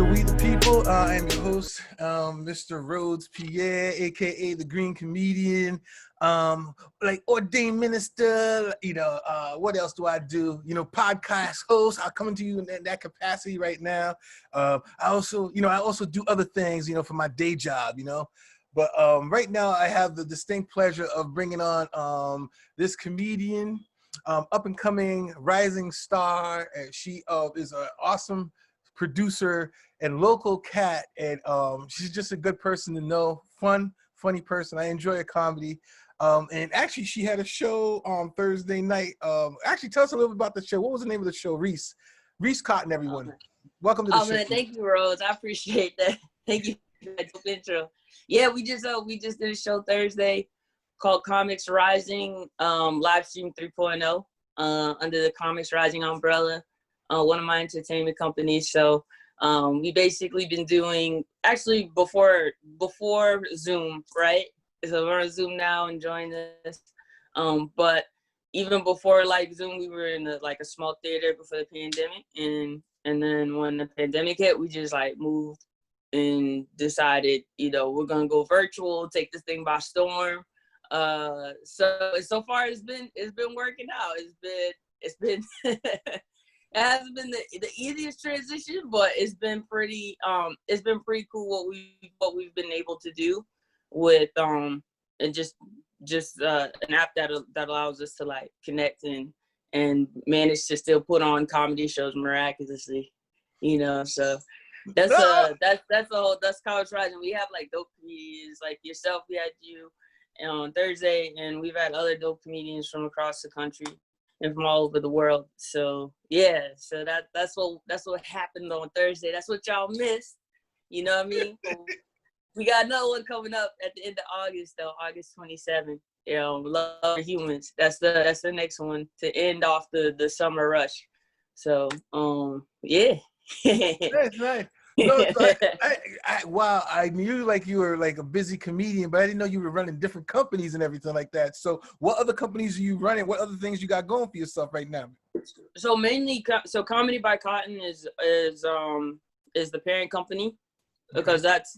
We the People. I am your host, Mr. Rhodes Pierre, aka the Green Comedian, like ordained minister. What else do I do? Podcast host. I'm coming to you in that capacity right now. I also do other things, for my day job. But right now I have the distinct pleasure of bringing on this comedian, up and coming rising star. And she is an awesome producer and local cat, and she's just a good person to know. Funny person. I enjoy her comedy. And actually, she had a show on Thursday night. Actually, tell us a little bit about the show. What was the name of the show? Reece Cotton, everyone. Welcome to the show. Man, thank you, Rose. I appreciate that. Thank you for that dope intro. Yeah, we just did a show Thursday called Comics Rising, live stream 3.0, under the Comics Rising umbrella, one of my entertainment companies. So we basically been doing, actually before Zoom, right? So we're on Zoom now, enjoying this. But even before Zoom, we were in a small theater before the pandemic, and then when the pandemic hit, we just moved and decided, we're gonna go virtual, take this thing by storm. So far it's been working out. It's been it hasn't been the easiest transition, but it's been pretty cool what we've been able to do with and just an app that allows us to connect and manage to still put on comedy shows miraculously, so that's College Rising. We have dope comedians like yourself. We had you on Thursday, and we've had other dope comedians from across the country and from all over the world. So yeah, so that's what happened on Thursday. That's what y'all missed. You know what I mean? We got another one coming up at the end of August, though, August 27th. Love for Humans. That's the next one to end off the summer rush. So yeah. Nice. No, so wow, I knew you were a busy comedian, but I didn't know you were running different companies and everything like that. So what other companies are you running? What other things you got going for yourself right now? So mainly, Comedy by Cotton is the parent company, because that's,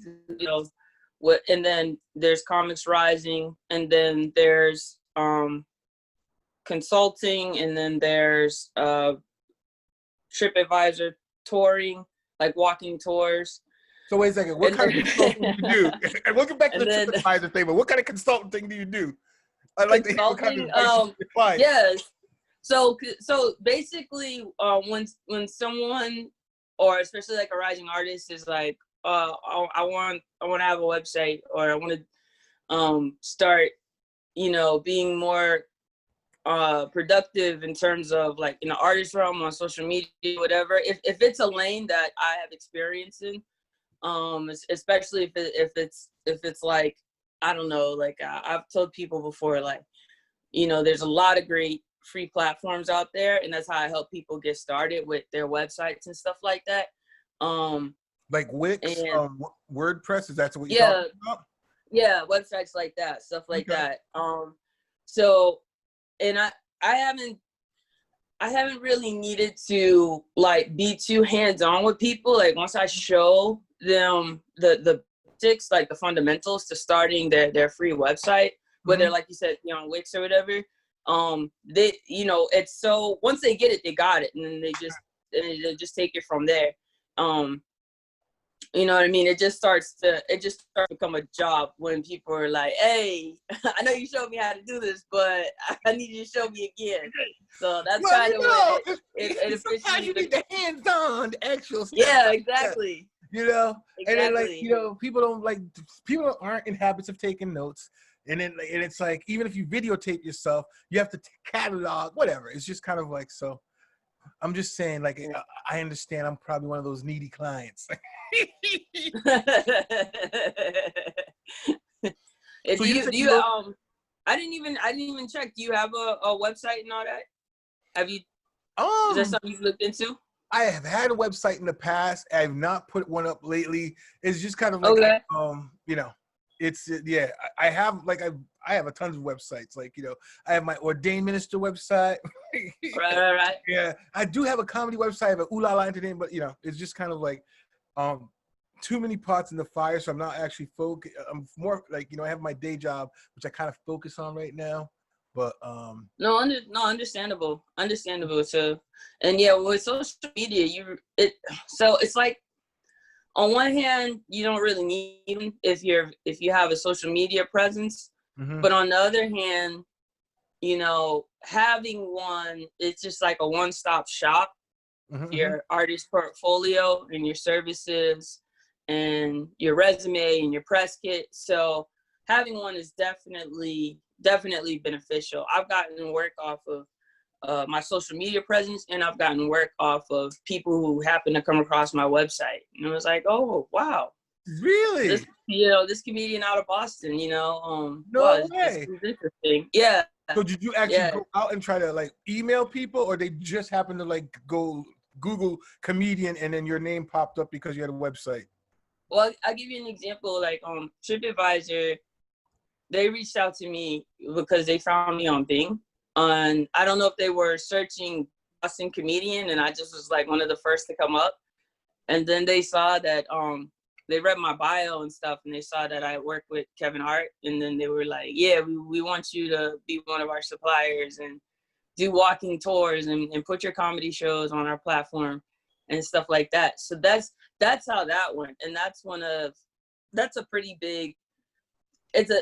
what, and then there's Comics Rising, and then there's consulting, and then there's TripAdvisor touring, walking tours. So wait a second, what kind of consulting do you do? And we'll get back to the TripAdvisor thing, but what kind of consulting do you do? I'd like to hear what kind of advice you provide. Yes. So basically, when someone, or especially a rising artist, is I want to have a website, or I want to start, being more productive in terms of in the artist realm, on social media, whatever. If it's a lane that I have experience in, especially if it's I don't know, I've told people before, there's a lot of great free platforms out there, and that's how I help people get started with their websites and stuff like that. Like Wix, WordPress, is that what you're talking about? Yeah, websites like that, stuff like that. So, and I haven't really needed to be too hands-on with people. Once I show them the basics, the fundamentals to starting their free website, whether like you said, on Wix or whatever, they, it's so, once they get it, they got it, and then they just take it from there. You know what I mean? It just starts to become a job when people are like, hey, I know you showed me how to do this, but I need you to show me again. So that's kind of what it sometimes you need the hands-on, the actual stuff. Yeah, exactly. Exactly. And then people aren't in habits of taking notes. And then and it's even if you videotape yourself, you have to catalog, whatever. It's just kind of so. I'm just saying, I understand I'm probably one of those needy clients. I didn't even check. Do you have a website and all that? Have you? Is that something you've looked into? I have had a website in the past. I have not put one up lately. It's just kind of it's I have I have a tons of websites. I have my ordained minister website. Right. Yeah, I do have a comedy website, I have an Ooh La La Entertainment, but it's just kind of um too many pots in the fire, so I'm not actually focused. I'm more like, I have my day job, which I kind of focus on right now. But no, understandable. So, and yeah, with social media, so it's like, on one hand, you don't really need them if you have a social media presence, mm-hmm, but on the other hand, having one, it's just like a one-stop shop, mm-hmm, mm-hmm. your artist portfolio and your services and your resume and your press kit. So having one is definitely beneficial. I've gotten work off of my social media presence, and I've gotten work off of people who happen to come across my website. And it was like, oh wow, Really? this comedian out of Boston, wow, No this way. is interesting. Yeah, So did you actually yeah. go out and try to like email people, or they just happened to like go Google comedian and then your name popped up because you had a website? Well, I'll give you an example. Like TripAdvisor, they reached out to me because they found me on Bing. And I don't know if they were searching Boston comedian, and I just was like one of the first to come up. And then they saw that they read my bio and stuff, and they saw that I worked with Kevin Hart, and then they were like, yeah, we want you to be one of our suppliers and do walking tours and put your comedy shows on our platform and stuff like that. So that's how that went. And that's a pretty big, it's a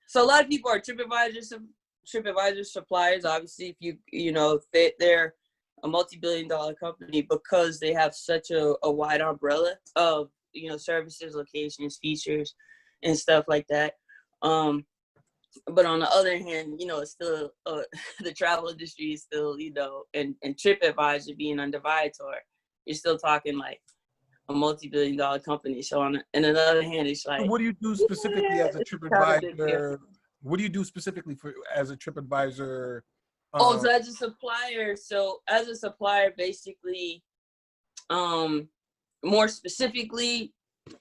so a lot of people are TripAdvisor suppliers. Obviously, if they're a multi-billion-dollar company because they have such a wide umbrella of services, locations, features, and stuff like that. But on the other hand, it's still the travel industry is still, and TripAdvisor being under Viator, you're still talking like a multi-billion-dollar company. So and on the other hand, it's So like, what do you do specifically yeah, as a it's kind of big deal. TripAdvisor? What do you do specifically as a TripAdvisor? Oh, so as a supplier, basically, more specifically,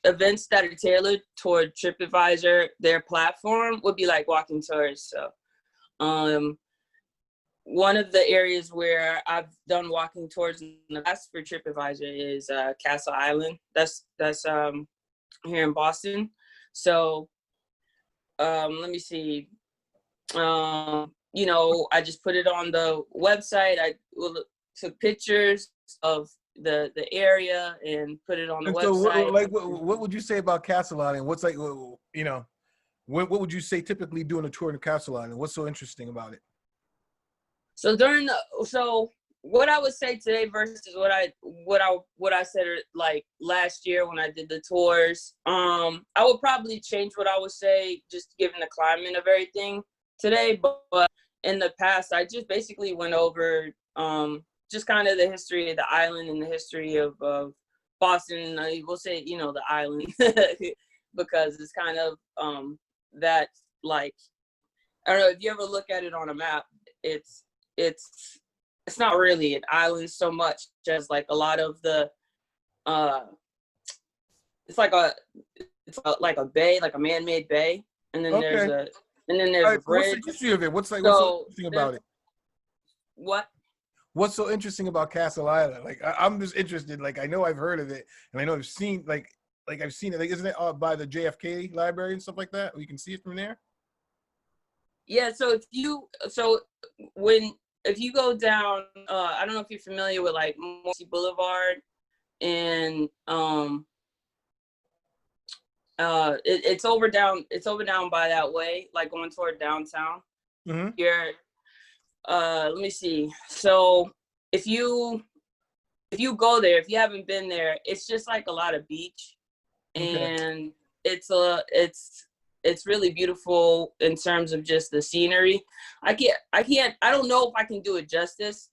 events that are tailored toward TripAdvisor, their platform would be like walking tours. So, one of the areas where I've done walking tours in the past for TripAdvisor is Castle Island. That's here in Boston. So, let me see. I just put it on the website. I took pictures of the area and put it on the And so, website. what would you say about Castle Island? What's like, what would you say typically doing a tour in Castle Island? What's so interesting about it? So what I would say today versus what I said like last year when I did the tours, I would probably change what I would say just given the climate of everything today. But in the past, I just basically went over just kind of the history of the island and the history of Boston. We'll say the island because it's kind of that, like, I don't know if you ever look at it on a map. It's not really an island so much as like a lot of the it's like like a bay, like a man-made bay, and then Okay. there's All a right. What's the bridge. history of it? What's so So interesting about it? what? What's so interesting about Castle Island? Like, I'm just interested. Like, I know I've heard of it, and I know I've seen I've seen it. Like, isn't it by the JFK library and stuff like that? You can see it from there. Yeah. So if you go down, I don't know if you're familiar with like Morrissey Boulevard, and it's over down by that way, like going toward downtown. Mm-hmm. You're let me see. So if you go there, if you haven't been there, it's just like a lot of beach, Okay. and it's really beautiful in terms of just the scenery. I don't know if I can do it justice.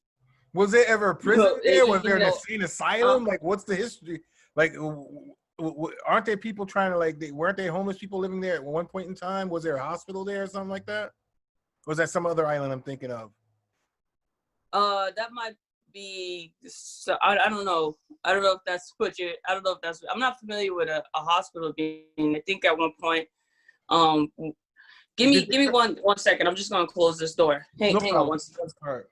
Was there ever a prison there? Was there an know, insane asylum? Like, what's the history? Like, aren't there people trying to weren't there homeless people living there at one point in time? Was there a hospital there or something like that? Or was that some other island I'm thinking of? That might be. So I don't know. I don't know if that's I don't know if that's. I'm not familiar with a hospital being. I think at one point. Give me one second. I'm just gonna close this door. Hang on one second. All right.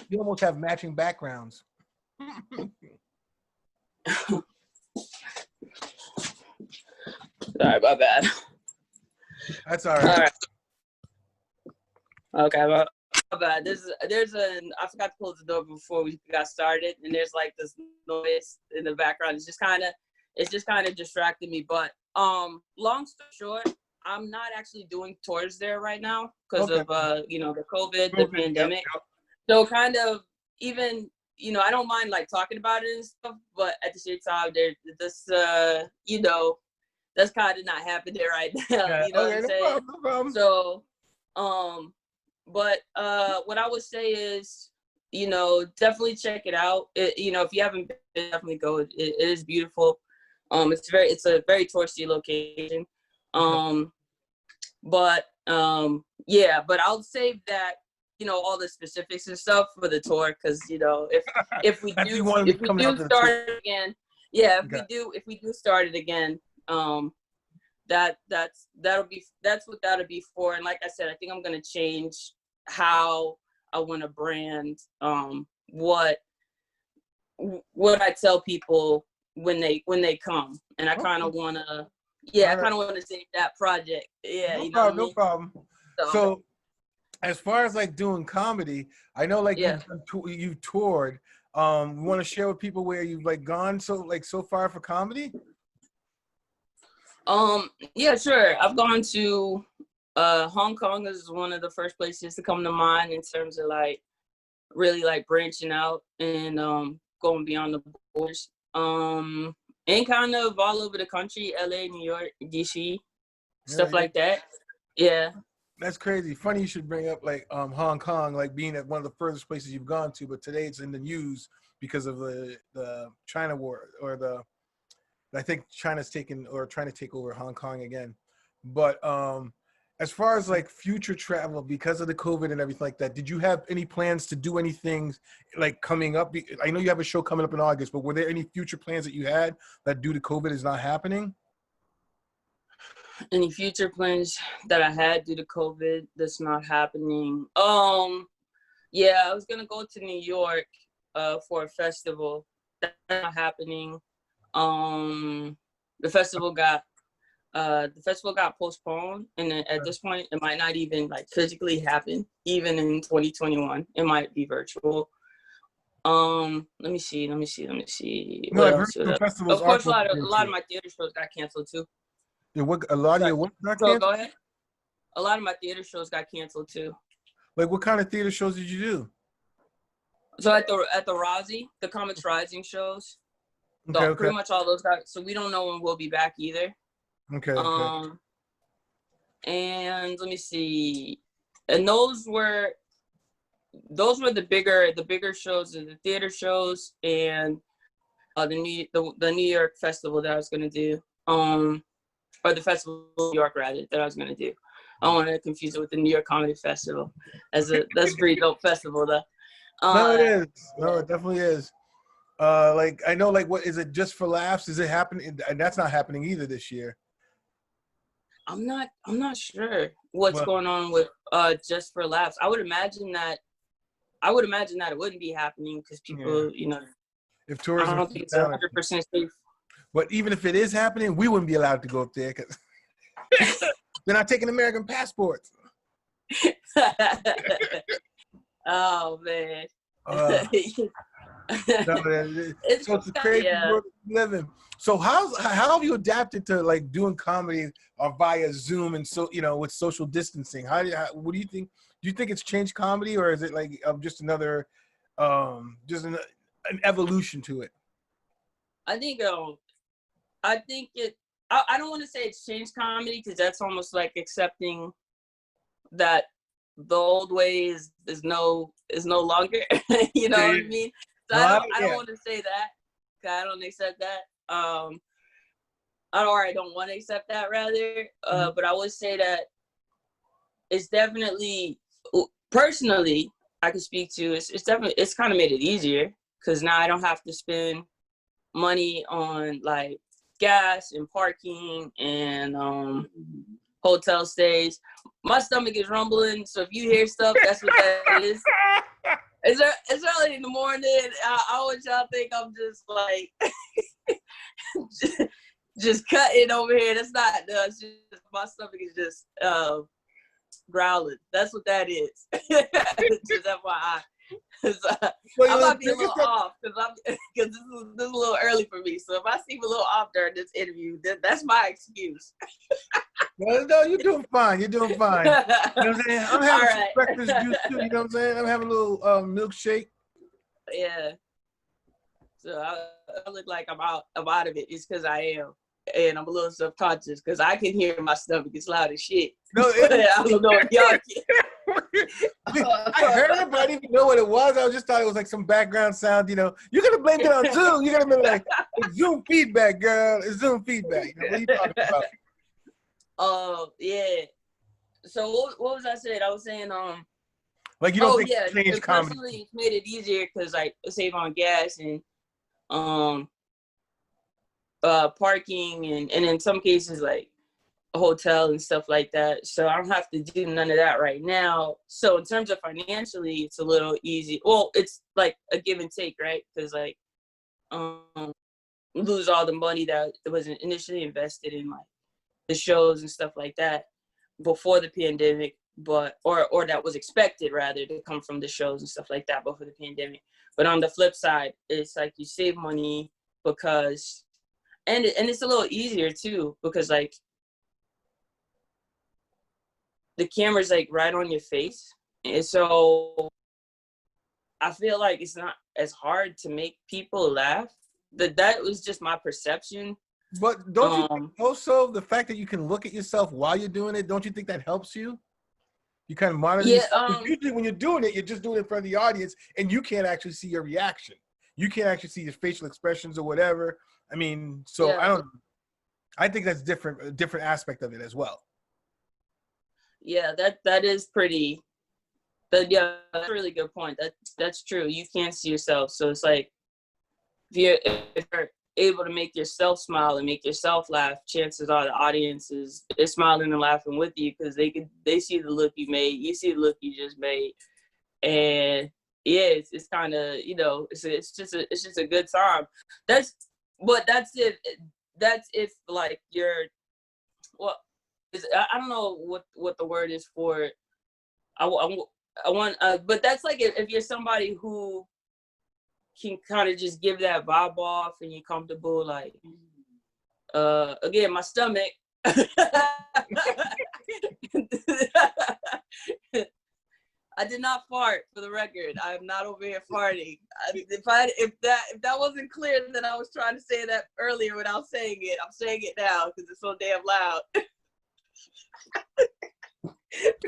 You almost have matching backgrounds. Sorry, my bad. That's all right. All right. Okay, my bad. I forgot to close the door before we got started, and there's like this noise in the background. It's just kind of distracting me. But long story short, I'm not actually doing tours there right now because of the COVID, the pandemic. Yep. So kind of even, I don't mind like talking about it and stuff, but at the same time, that's kind of not happening right now. Yeah. You know what I'm saying? No problem. So, but what I would say is, definitely check it out. If you haven't been, definitely go. It is beautiful. It's a very touristy location. But but I'll save that, all the specifics and stuff for the tour, because if we do start it again, if we do start it again, that's what that'll be for. And like I said, I think I'm gonna change how I want to brand what I tell people when they come, and I kind of want to. Yeah, I kind of want to save that project. Yeah, no problem. So, as far as like doing comedy, I know like you've toured. You want to share with people where you've like gone so far for comedy? Yeah, sure. I've gone to Hong Kong is one of the first places to come to mind in terms of like really like branching out and going beyond the borders. And kind of all over the country, LA, New York, DC, stuff like that. Yeah. That's crazy. Funny you should bring up like Hong Kong, like being at one of the furthest places you've gone to, but today it's in the news because of the China war, or I think China's trying to take over Hong Kong again. But as far as like future travel, because of the COVID and everything like that, did you have any plans to do anything like coming up? I know you have a show coming up in August, but were there any future plans that you had that due to COVID is not happening? Any future plans that I had due to COVID that's not happening? Yeah, I was gonna go to New York for a festival. That's not happening. The festival got postponed, and at this point, it might not even like physically happen. Even in 2021, it might be virtual. Let me see. No, What I've heard else? some festivals. Of course, a lot of my theater shows got canceled too. Yeah, a lot of your what got canceled? Go ahead. A lot of my theater shows got canceled too. Like, what kind of theater shows did you do? So at the Rozzy, the Comics Rising shows, pretty much all those got. So we don't know when we'll be back either. Okay. And let me see. And those were the bigger shows, the theater shows, and the New York festival that I was gonna do. Or the festival in New York rather that I was gonna do. I don't want to confuse it with the New York Comedy Festival. That's a pretty dope festival though. No, it is. No, it definitely is. Like I know, like, what is it? Just for Laughs? Is it happening? And that's not happening either this year. I'm not sure what's going on with Just for Laughs. I would imagine that it wouldn't be happening because people, if tourism, I don't think it's 100% safe. But even if it is happening, we wouldn't be allowed to go up there because they're not taking American passports. Oh man. It's a crazy world we live in. So how have you adapted to like doing comedy via Zoom and with social distancing? What do you think? Do you think it's changed comedy, or is it like just another an evolution to it? I think I don't want to say it's changed comedy because that's almost like accepting that the old way is no longer. You know what I mean? So I don't want to say that. I don't accept that. I don't want to accept that rather. But I would say that it's definitely, personally, I can speak to it's kind of made it easier because now I don't have to spend money on like gas and parking and hotel stays. My stomach is rumbling, so if you hear stuff, that's what that is. It's early in the morning. I want y'all think I'm just like just cutting over here. That's not. It's just my stomach is just growling. That's what that is. Just FYI. I might be a little off because this is a little early for me. So if I seem a little off during this interview, that's my excuse. No, you're doing fine. You're doing fine. You know what I'm saying? I'm having some breakfast juice too. You know what I'm saying? I'm having a little milkshake. Yeah. So I look like I'm out of it. It's because I am. And I'm a little subconscious because I can hear my stomach. It's loud as shit. No, I don't know if y'all can. I heard it, but I didn't even know what it was. I just thought it was like some background sound. You know, you're gonna blame it on Zoom. You're gonna be like, it's Zoom feedback, girl. It's Zoom feedback. You know, what are you talking about? Yeah. So what was I saying? I was saying like you don't think change comedy. Personally, it's made it easier because like save on gas and parking and in some cases like a hotel and stuff like that. So I don't have to do none of that right now. So in terms of financially, it's a little easy. Well, it's like a give and take, right? Because like lose all the money that was initially invested in like the shows and stuff like that before the pandemic, but or that was expected rather to come from the shows and stuff like that before the pandemic. But on the flip side, it's like you save money because and it's a little easier too because like the camera's like right on your face, and so I feel like it's not as hard to make people laugh. That was just my perception. But don't you think also the fact that you can look at yourself while you're doing it, don't you think that helps you? You kind of monitor yourself. Usually when you're doing it, you're just doing it for the audience and you can't actually see your reaction. You can't actually see your facial expressions or whatever. I mean, so yeah. I think that's a different aspect of it as well. Yeah, that is pretty, that's a really good point. That's true. You can't see yourself. So it's like, if you're able to make yourself smile and make yourself laugh, chances are the audience is smiling and laughing with you because they see the look you made, you see the look you just made, and yeah, it's kind of, you know, it's just a good time. That's if like you're, well, I don't know what the word is for it. I want, but that's like if you're somebody who can kind of just give that vibe off and you're comfortable, like, again, my stomach. I did not fart, for the record. I am not over here farting. If that wasn't clear, then I was trying to say that earlier without saying it. I'm saying it now because it's so damn loud.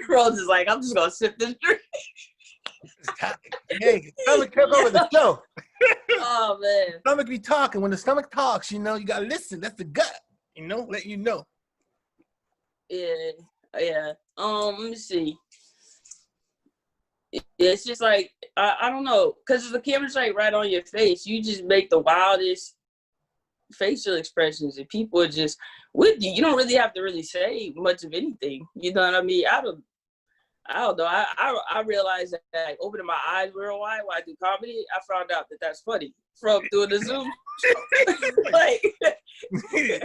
Rose is like, I'm just gonna sip this drink. Hey, stomach took over the show. Oh man, stomach be talking. When the stomach talks, you know, you gotta listen. That's the gut, you know, let you know. Yeah. Let me see. It's just like I don't know, because the camera's like right on your face. You just make the wildest facial expressions, and people are just with you. You don't really have to really say much of anything. You know what I mean? I don't know. I realized that like, opening my eyes real wide while I do comedy, I found out that that's funny from doing the Zoom. Like, yeah,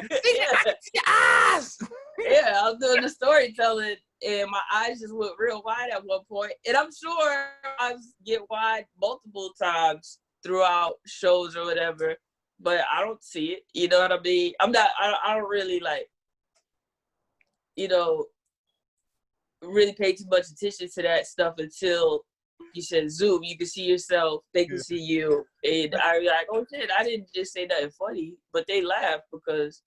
I was doing the storytelling, and my eyes just went real wide at one point. And I'm sure I get wide multiple times throughout shows or whatever, but I don't see it. You know what I mean? I don't really like, you know, really pay too much attention to that stuff until you said Zoom. You can see yourself, they can see you, and I was like, oh shit, I didn't just say nothing funny, but they laugh because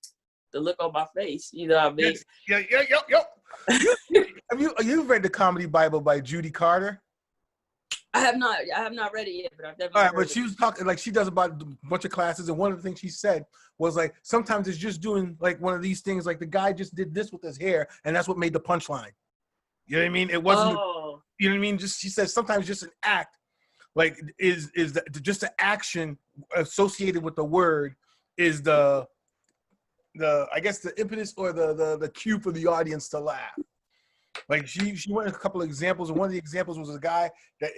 the look on my face. You know what I mean? Yo. You've read the Comedy Bible by Judy Carter? I have not read it yet, but I've definitely. All right, but she was talking like she does about a bunch of classes, and one of the things she said was like sometimes it's just doing like one of these things, like the guy just did this with his hair, and that's what made the punchline. You know what I mean? It wasn't. Oh. You know what I mean? Just she says sometimes just an act, like is just the action associated with the word is the I guess the impetus or the cue for the audience to laugh. Like she went a couple of examples, and one of the examples was a guy that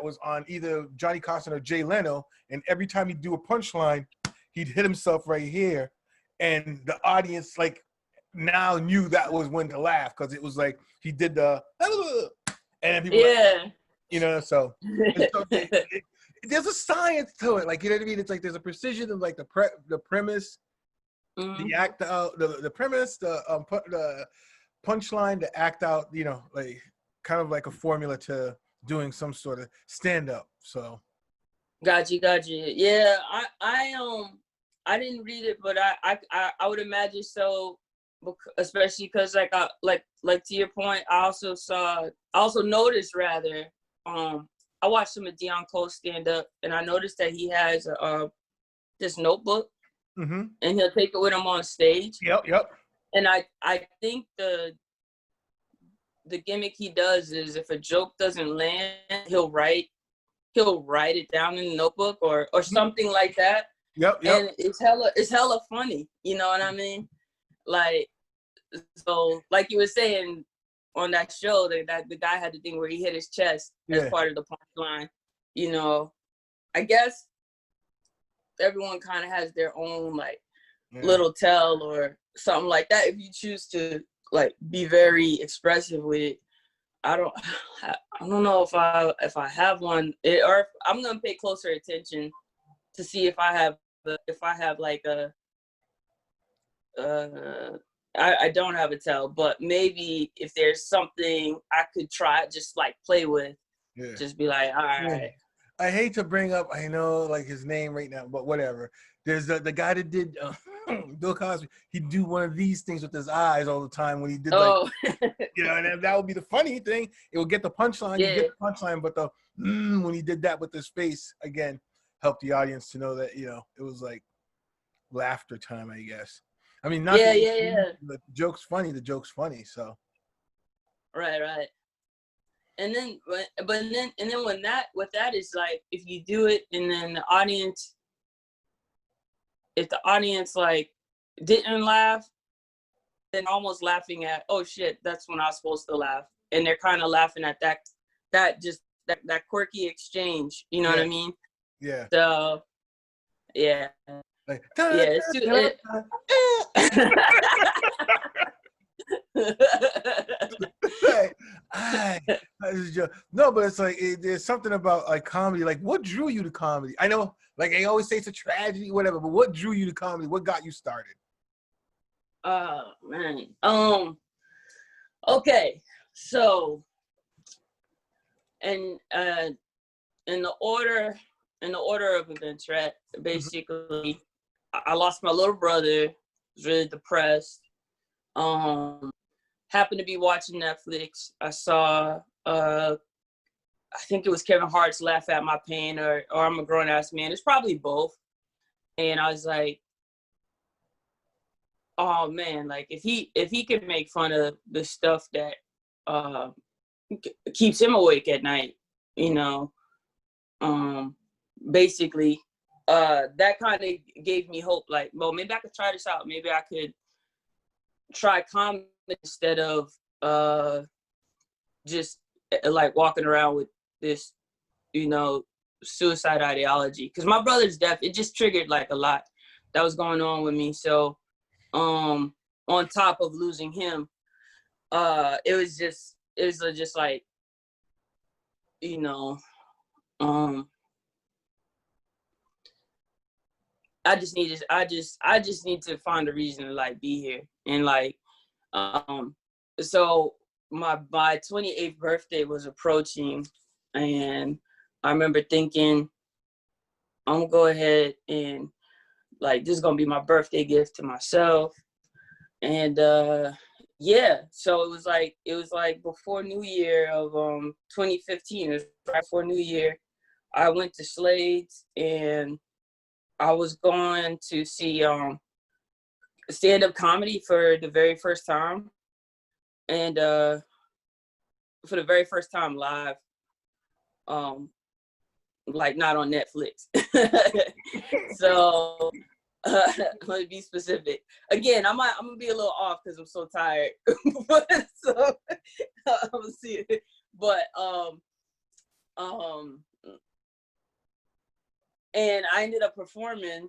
was on either Johnny Carson or Jay Leno, and every time he'd do a punchline, he'd hit himself right here, and the audience like now knew that was when to laugh because it was like he did the and people like, so, there's a science to it, like, you know what I mean? It's like there's a precision of like the premise, the act out, the premise, the punchline, the act out, like kind of like a formula to doing some sort of stand up. So Got you. Yeah, I didn't read it, but I would imagine so, especially because like to your point, I also noticed rather, I watched some of Deion Cole stand up, and I noticed that he has this notebook, and he'll take it with him on stage. Yep. And I think the gimmick he does is if a joke doesn't land, he'll write it down in the notebook or something like that. Yep. And it's hella funny. You know what I mean? Like, so like you were saying on that show that the guy had the thing where he hit his chest as part of the punchline. You know, I guess everyone kind of has their own like little tell or something like that. If you choose to like be very expressive with it, I don't know if I have one, or if I'm gonna pay closer attention to see if I have like a I don't have a tell, but maybe if there's something I could try, just like play with, just be like, all right. I hate to bring up, I know like his name right now, but whatever. There's the guy that did Bill Cosby. He'd do one of these things with his eyes all the time when he did and that would be the funny thing. It would get the punchline, you get the punchline, but the when he did that with his face again, helped the audience to know that it was like laughter time, I guess. I mean, not the joke's funny. The joke's funny. So right. And then, when that is like, if you do it, and then if the audience like didn't laugh, then almost laughing at, oh shit, that's when I was supposed to laugh, and they're kind of laughing at that quirky exchange. You know what I mean? Yeah. So, yeah. Like, no, but it's like there's something about like comedy. Like, what drew you to comedy? I know, like I always say, it's a tragedy, whatever. But what drew you to comedy? What got you started? Oh man. Okay. So, and in the order of events, right? Basically, I lost my little brother. Was really depressed. Happened to be watching Netflix. I saw I think it was Kevin Hart's Laugh at My Pain or I'm a Grown Ass Man. It's probably both. And I was like, oh man, like if he could make fun of the stuff that keeps him awake at night, basically, that kind of gave me hope. Like, well, maybe I could try this out. Maybe I could try comedy instead of just like walking around with this, suicide ideology. Because my brother's death, it just triggered like a lot that was going on with me. So, on top of losing him, it was just like, I just need to find a reason to like be here. And like, so my 28th birthday was approaching, and I remember thinking, I'm gonna go ahead and like, this is gonna be my birthday gift to myself. And so it was like before New Year of 2015. It was right before New Year. I went to Slade's, and I was going to see stand-up comedy for the very first time, and for the very first time live, like not on Netflix. So Let me be specific. Again, I'm gonna be a little off because I'm so tired. So I'm gonna see it. But and I ended up performing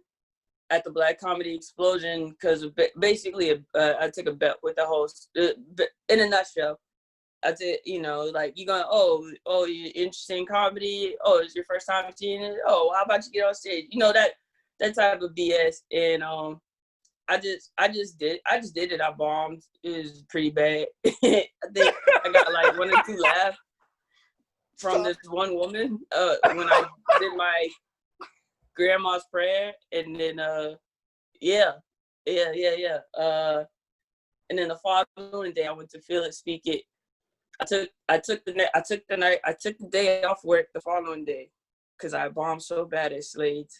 at the Black Comedy Explosion because basically I took a bet with the host. In a nutshell, I did, like, you going, oh, you're interested in comedy? Oh, it's your first time seeing it? Oh, how about you get on stage? That type of BS. And I just did it. I bombed. It was pretty bad. I think I got like 1 or 2 laughs from this one woman when I did my grandma's prayer, and then yeah. And then the following day, I went to Feel It, Speak It. I took the day off work the following day because I bombed so bad at Slade's,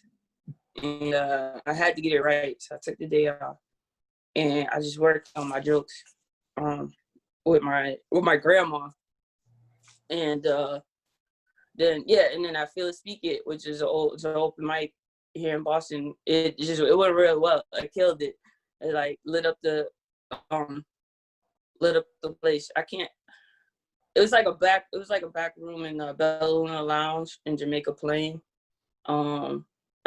and I had to get it right. So I took the day off, and I just worked on my jokes with my grandma, and then I Feel It, Speak It, which is it's an open mic here in Boston. It went real well. I killed it. It like lit up the place. It was like a back room in Bella Luna Lounge in Jamaica Plain. I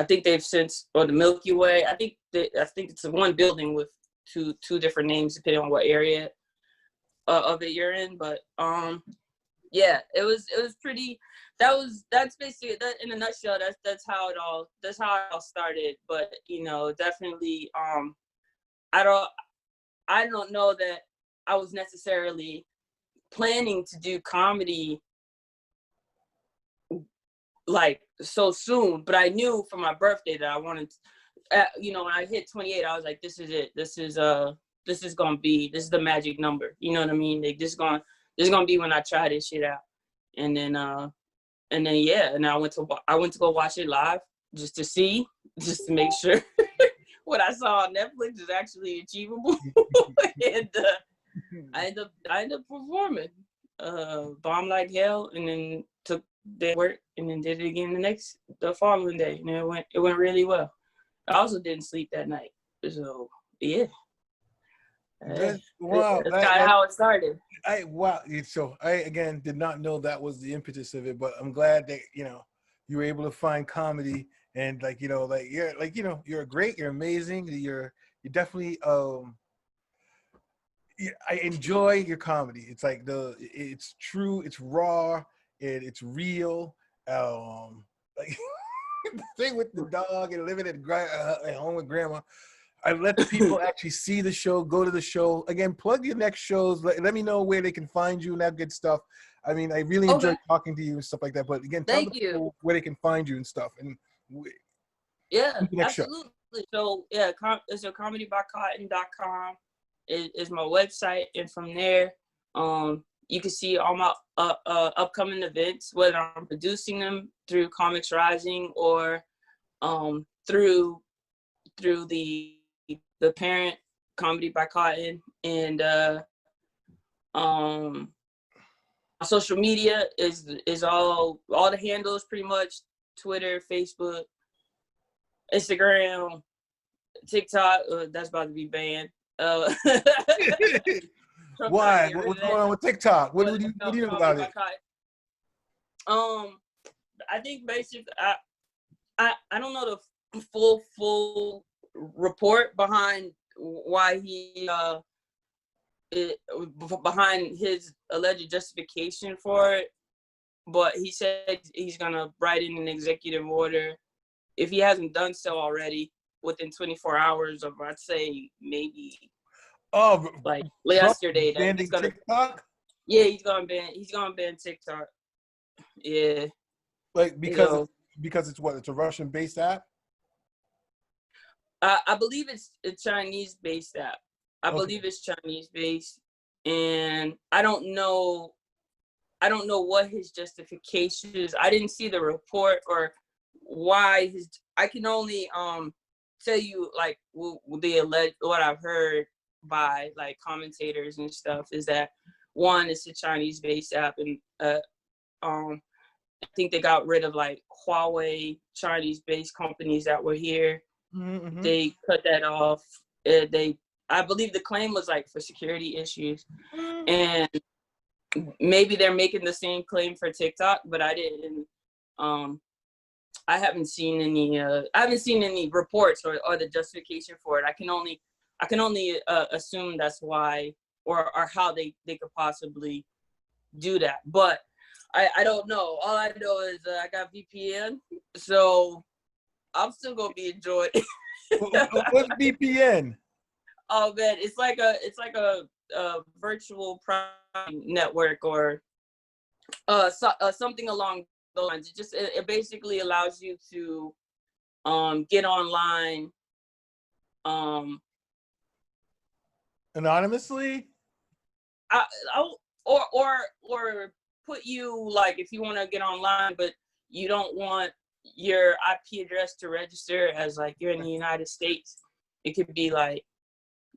think they've since, or the Milky Way. I think it's one building with two different names depending on what area of it you're in. But yeah, it was pretty. That's basically that in a nutshell. That's how it all started. But definitely I don't know that I was necessarily planning to do comedy like so soon, but I knew for my birthday that I wanted to, when I hit 28, I was like, this is it. This is the magic number. You know what I mean? Like this is gonna be when I try this shit out. And then yeah, and I went to go watch it live just to make sure what I saw on Netflix is actually achievable. And I ended up performing, bombed like hell, and then took day work, and then did it again the following day, and it went really well. I also didn't sleep that night, so yeah. Wow, that's kind of how it started. So I again did not know that was the impetus of it, but I'm glad that you were able to find comedy, and you're great, you're amazing, you're definitely I enjoy your comedy. It's like it's true, it's raw, it's real. Like the thing with the dog and living at home with grandma. I let the people actually see the show, go to the show. Again, plug your next shows. Let me know where they can find you and that good stuff. I mean, I really enjoy talking to you and stuff like that. But again, tell the people where they can find you and stuff. And yeah, absolutely. So yeah, it's comedybycotton.com is my website, and from there, you can see all my upcoming events, whether I'm producing them through Comics Rising or through the parent Comedy by Cotton. And social media is all the handles pretty much: Twitter, Facebook, Instagram, TikTok. That's about to be banned. Why? What's going on with TikTok? What do you know about it? I think basically I don't know the full report behind why he behind his alleged justification for it, but he said he's gonna write in an executive order, if he hasn't done so already, within 24 hours of, I'd say, maybe like yesterday, that he's gonna TikTok? Yeah, he's gonna ban TikTok. Yeah, like because it's what? It's a Russian-based app. I believe it's a Chinese-based app. I believe it's Chinese-based, and I don't know what his justification is. I didn't see the report or why I can only tell you like what I've heard by like commentators and stuff is that one, it's a Chinese-based app, and I think they got rid of like Huawei Chinese-based companies that were here. Mm-hmm. They cut that off. I believe the claim was like for security issues, and maybe they're making the same claim for TikTok, but I didn't. I haven't seen any reports or the justification for it. I can only assume that's why or how they could possibly do that. But I don't know. All I know is I got VPN, so I'm still gonna be enjoying it. What's VPN? Oh man, it's like a virtual private network or something along those lines. It basically allows you to get online Anonymously? I, or put you like if you want to get online, but you don't want your IP address to register as like you're in the United States. It could be like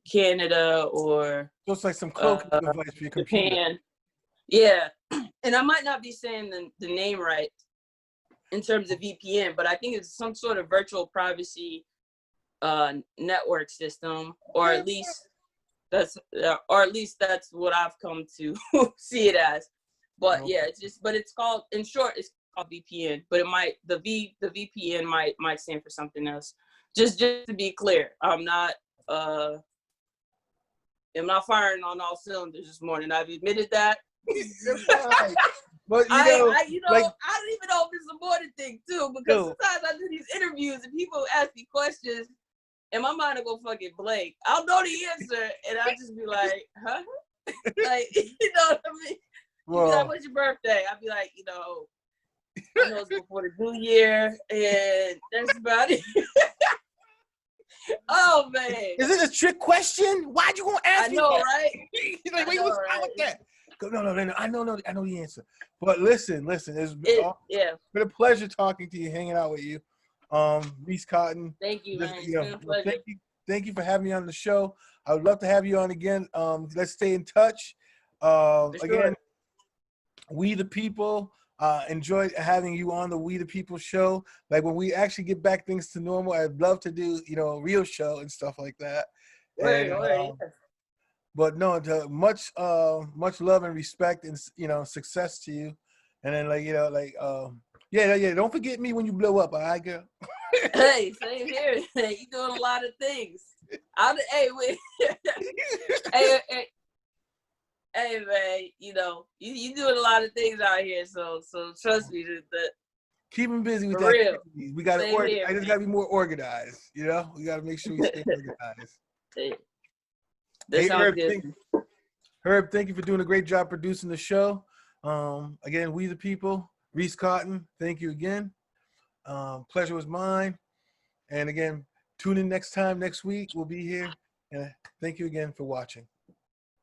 Canada or So it's like some cloaking device for your computer. Japan. Yeah, and I might not be saying the name right in terms of VPN, but I think it's some sort of virtual privacy network system, or at least that's what I've come to see it as. But yeah, it's called, in short, it's called VPN. But the VPN might stand for something else. Just to be clear, I'm not firing on all cylinders this morning. I've admitted that. But I don't even know if it's a morning thing too, because sometimes I do these interviews and people ask me questions and my mind will go fucking blank. I'll know the answer and I'll just be like, huh? Like, you know what I mean? You'd be like, what's your birthday? I'd be like, I know it's before the new year and that's about it. Oh man. Is it a trick question? Why'd you gonna ask me? I know, that? right? He's like, wait, what's wrong with that? No, I know the answer. But listen, it's been a pleasure talking to you, hanging out with you. Reece Cotton. Thank you, man. It's been a pleasure. Thank you for having me on the show. I would love to have you on again. Let's stay in touch. Again, We the People. Enjoyed having you on the We the People show. Like when we actually get back things to normal, I'd love to do, a real show and stuff like that. But no, much love and respect and success to you. And then yeah. Don't forget me when you blow up, all right, girl. Hey, same here. You doing a lot of things. Hey, man. You doing a lot of things out here. So trust me. Keep them busy with for that. Real. We got to. I just got to be more organized. We got to make sure we stay organized. Hey, Herb, thank you for doing a great job producing the show. Again, We the People, Reece Cotton, thank you again. Pleasure was mine. And again, tune in next week. We'll be here. And thank you again for watching.